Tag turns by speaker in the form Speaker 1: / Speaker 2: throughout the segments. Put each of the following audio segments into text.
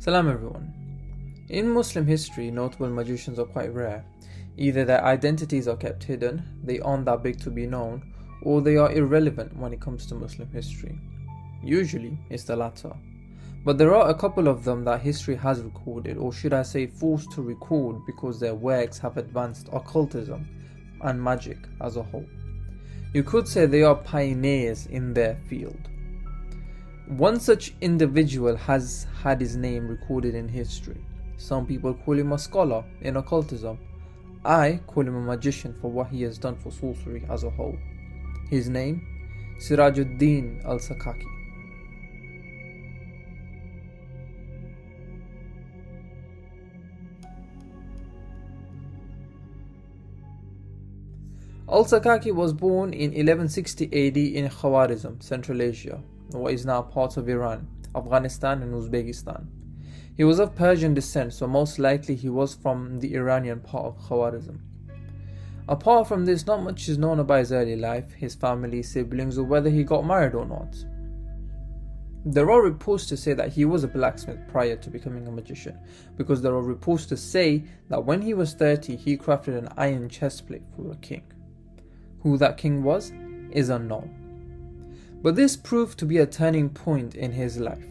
Speaker 1: Salam everyone. In Muslim history, notable magicians are quite rare. Either their identities are kept hidden, they aren't that big to be known, or they are irrelevant when it comes to Muslim history. Usually, it's the latter. But there are a couple of them that history has recorded, or should I say forced to record, because their works have advanced occultism and magic as a whole. You could say they are pioneers in their field. One such individual has had his name recorded in history. Some people call him a scholar in occultism. I call him a magician for what he has done for sorcery as a whole. His name? Sirajuddin al-Sakaki. Al-Sakaki was born in 1160 AD in Khawarezm, Central Asia, what is now part of Iran, Afghanistan and Uzbekistan. He was of Persian descent, so most likely he was from the Iranian part of Khawarezm. Apart from this, not much is known about his early life, his family, siblings, or whether he got married or not. There are reports to say that he was a blacksmith prior to becoming a magician, because there are reports to say that when he was 30, he crafted an iron chestplate for a king. Who that king was is unknown. But this proved to be a turning point in his life.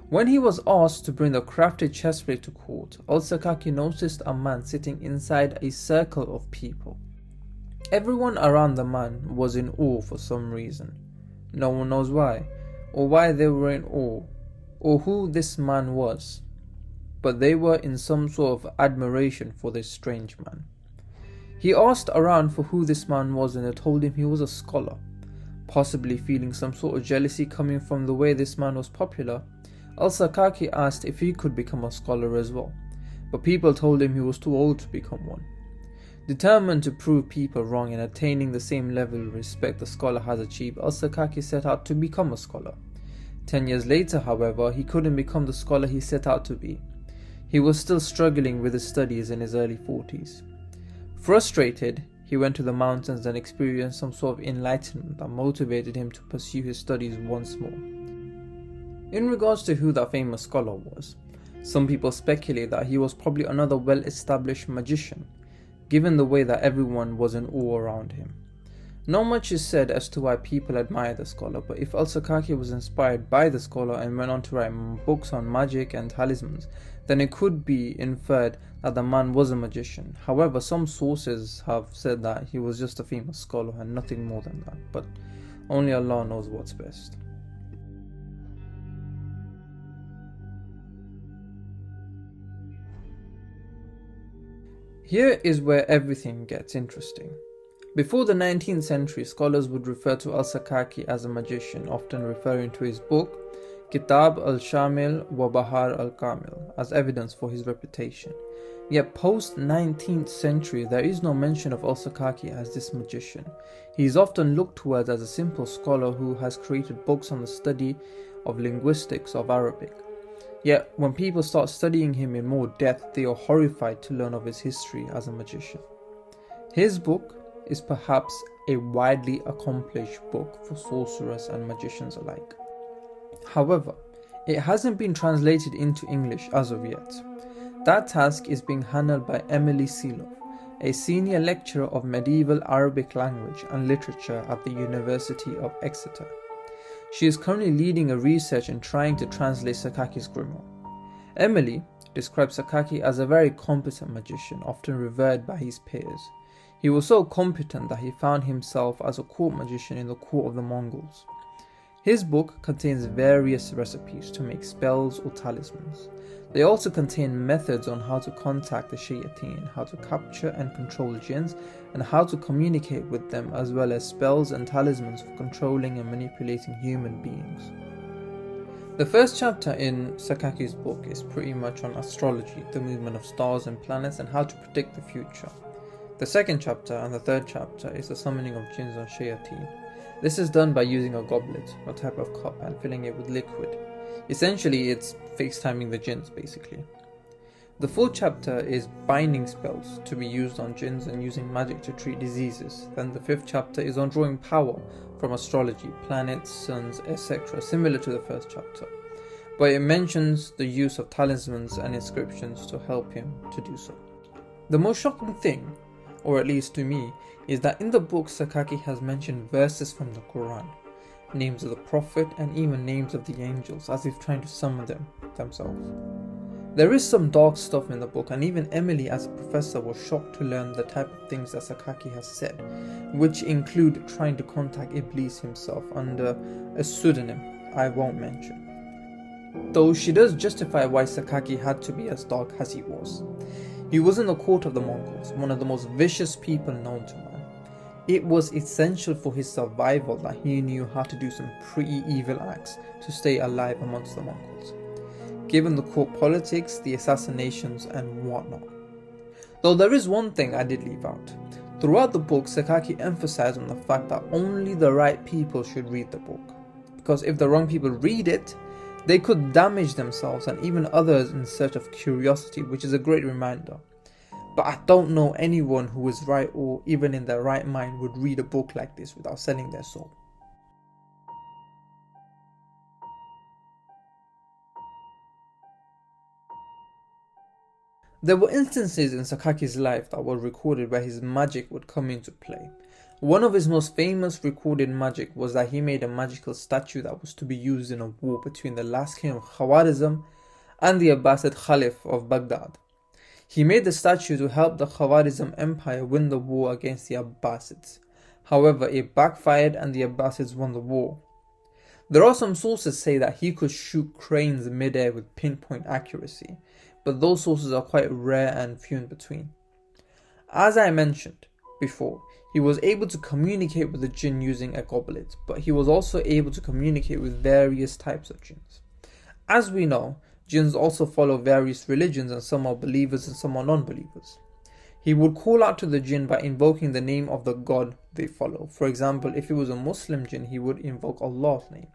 Speaker 1: When he was asked to bring the crafted chestplate to court, al-Sakaki noticed a man sitting inside a circle of people. Everyone around the man was in awe for some reason. No one knows why, or why they were in awe, or who this man was. But they were in some sort of admiration for this strange man. He asked around for who this man was, and they told him he was a scholar. Possibly feeling some sort of jealousy coming from the way this man was popular, al-Sakaki asked if he could become a scholar as well, but people told him he was too old to become one. Determined to prove people wrong and attaining the same level of respect the scholar has achieved, al-Sakaki set out to become a scholar. 10 years later, however, he couldn't become the scholar he set out to be. He was still struggling with his studies in his early 40s. Frustrated, he went to the mountains and experienced some sort of enlightenment that motivated him to pursue his studies once more. In regards to who that famous scholar was, some people speculate that he was probably another well-established magician, given the way that everyone was in awe around him. Not much is said as to why people admire the scholar, but if al-Sakaki was inspired by the scholar and went on to write books on magic and talismans, then it could be inferred that the man was a magician. However, some sources have said that he was just a famous scholar and nothing more than that, but only Allah knows what's best. Here is where everything gets interesting. Before the 19th century, scholars would refer to al-Sakaki as a magician, often referring to his book Kitab al-Shamil wa Bahar al-Kamil as evidence for his reputation. Yet post-19th century, there is no mention of al-Sakaki as this magician. He is often looked towards as a simple scholar who has created books on the study of linguistics of Arabic. Yet when people start studying him in more depth, they are horrified to learn of his history as a magician. His book is perhaps a widely accomplished book for sorcerers and magicians alike. However, it hasn't been translated into English as of yet. That task is being handled by Emily Seeloff, a senior lecturer of medieval Arabic language and literature at the University of Exeter. She is currently leading a research in trying to translate Sakaki's grimoire. Emily describes Sakaki as a very competent magician, often revered by his peers. He was so competent that he found himself as a court magician in the court of the Mongols. His book contains various recipes to make spells or talismans. They also contain methods on how to contact the shayateen, how to capture and control jinns, and how to communicate with them, as well as spells and talismans for controlling and manipulating human beings. The first chapter in Sakaki's book is pretty much on astrology, the movement of stars and planets, and how to predict the future. The second chapter and the third chapter is the summoning of jinns and shayateen. This is done by using a goblet, a type of cup, and filling it with liquid. Essentially, it's FaceTiming the jinns, basically. The fourth chapter is binding spells to be used on jinns and using magic to treat diseases. Then the fifth chapter is on drawing power from astrology, planets, suns, etc., similar to the first chapter. but it mentions the use of talismans and inscriptions to help him to do so. The most shocking thing, or at least to me, is that in the book Sakaki has mentioned verses from the Quran, names of the Prophet, and even names of the angels, as if trying to summon them themselves. There is some dark stuff in the book, and even Emily as a professor was shocked to learn the type of things that Sakaki has said, which include trying to contact Iblis himself under a pseudonym I won't mention. Though she does justify why Sakaki had to be as dark as he was. He was in the court of the Mongols, one of the most vicious people known to man. It was essential for his survival that he knew how to do some pretty evil acts to stay alive amongst the Mongols, given the court politics, the assassinations and whatnot. Though there is one thing I did leave out. Throughout the book, Sakaki emphasized on the fact that only the right people should read the book, because if the wrong people read it, they could damage themselves and even others in search of curiosity, which is a great reminder. But I don't know anyone who is right or even in their right mind would read a book like this without selling their soul. There were instances in Sakaki's life that were recorded where his magic would come into play. One of his most famous recorded magic was that he made a magical statue that was to be used in a war between the last king of Khawarezm and the Abbasid Caliph of Baghdad. He made the statue to help the Khawarezm Empire win the war against the Abbasids. However, it backfired and the Abbasids won the war. There are some sources say that he could shoot cranes mid-air with pinpoint accuracy, but those sources are quite rare and few in between. As I mentioned before, he was able to communicate with the jinn using a goblet, but he was also able to communicate with various types of jinns. As we know, jinns also follow various religions, and some are believers and some are non-believers. He would call out to the jinn by invoking the name of the god they follow. For example, if it was a Muslim jinn, he would invoke Allah's name.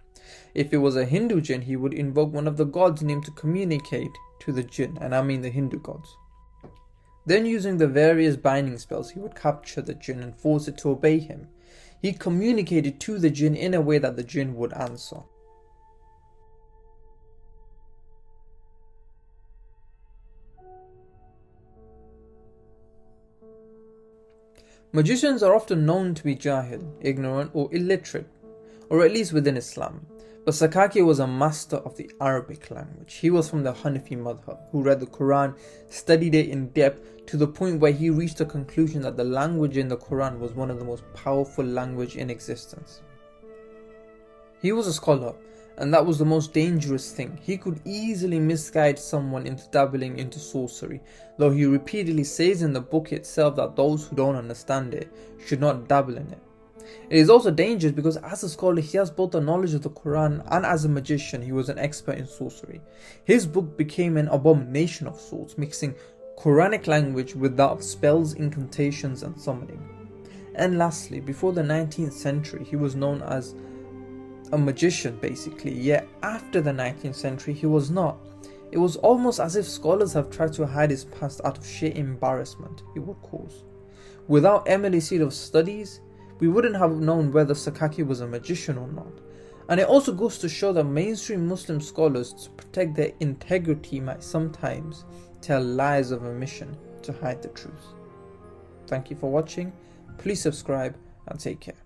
Speaker 1: If it was a Hindu jinn, he would invoke one of the gods' name to communicate to the jinn, and I mean the Hindu gods. Then using the various binding spells, he would capture the jinn and force it to obey him. He communicated to the jinn in a way that the jinn would answer. Magicians are often known to be jahil, ignorant or illiterate, or at least within Islam. But Sakaki was a master of the Arabic language. He was from the Hanafi madhab, who read the Quran, studied it in depth to the point where he reached the conclusion that the language in the Quran was one of the most powerful language in existence. He was a scholar, and that was the most dangerous thing. He could easily misguide someone into dabbling into sorcery, though he repeatedly says in the book itself that those who don't understand it should not dabble in it. It is also dangerous because as a scholar he has both the knowledge of the Quran, and as a magician he was an expert in sorcery. His book became an abomination of sorts, mixing Quranic language with that of spells, incantations and summoning. And lastly, before the 19th century he was known as a magician basically, yet after the 19th century he was not. It was almost as if scholars have tried to hide his past out of sheer embarrassment it would cause. Without Emily's seed of studies, we wouldn't have known whether Sakaki was a magician or not. And it also goes to show that mainstream Muslim scholars, to protect their integrity, might sometimes tell lies of omission to hide the truth. Thank you for watching. Please subscribe and take care.